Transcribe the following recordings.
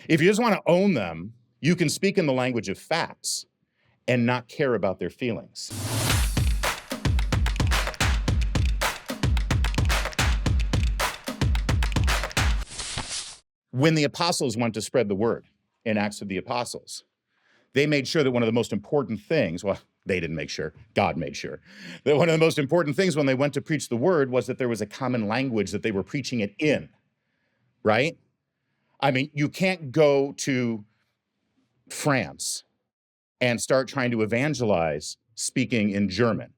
If you just want to own them, you can speak in the language of facts and not care about their feelings. When the apostles went to spread the word in Acts of the Apostles, they made sure that one of the most important things, well, they didn't make sure, God made sure, that one of the most important things when they went to preach the word was that there was a common language that they were preaching it in, right? I mean, you can't go to France and start trying to evangelize speaking in German.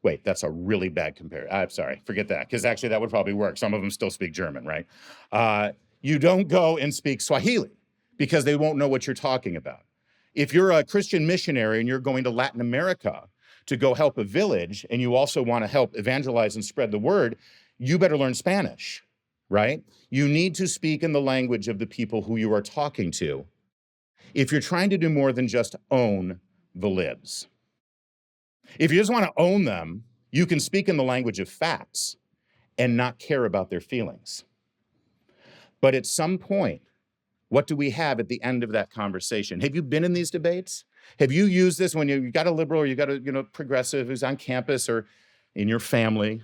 Wait, that's a really bad comparison. I'm sorry, forget that, because actually that would probably work. Some of them still speak German, right? You don't go and speak Swahili because they won't know what you're talking about. If you're a Christian missionary and you're going to Latin America to go help a village and you also want to help evangelize and spread the word, you better learn Spanish, right? You need to speak in the language of the people who you are talking to if you're trying to do more than just own the libs. If you just want to own them, you can speak in the language of facts and not care about their feelings. But at some point, what do we have at the end of that conversation? Have you been in these debates? Have you used this when you got a liberal or you got a progressive who's on campus or in your family,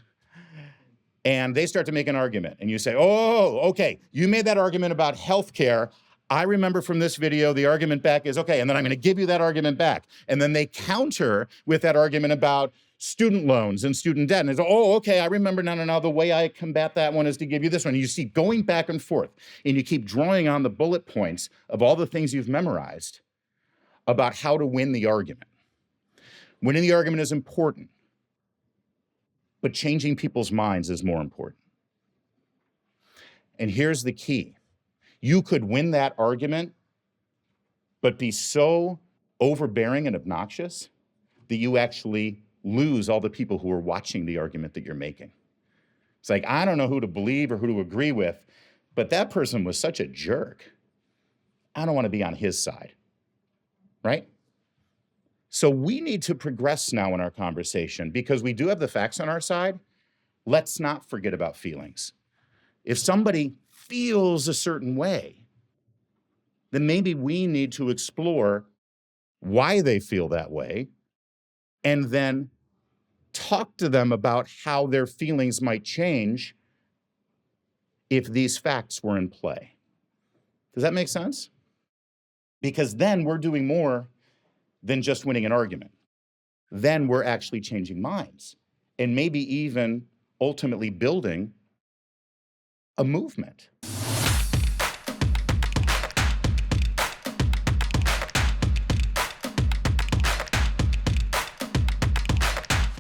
and they start to make an argument and you say, oh, okay, you made that argument about healthcare. I remember from this video, the argument back is, okay, and then I'm gonna give you that argument back. And then they counter with that argument about student loans and student debt. And it's, oh, okay, I remember, no, the way I combat that one is to give you this one. And you see going back and forth, and you keep drawing on the bullet points of all the things you've memorized about how to win the argument. Winning the argument is important, but changing people's minds is more important. And here's the key. You could win that argument, but be so overbearing and obnoxious that you actually lose all the people who are watching the argument that you're making. It's like, I don't know who to believe or who to agree with, but that person was such a jerk. I don't want to be on his side, right? So we need to progress now in our conversation because we do have the facts on our side. Let's not forget about feelings. If somebody feels a certain way, then maybe we need to explore why they feel that way and then talk to them about how their feelings might change if these facts were in play. Does that make sense? Because then we're doing more than just winning an argument. Then we're actually changing minds and maybe even ultimately building a movement.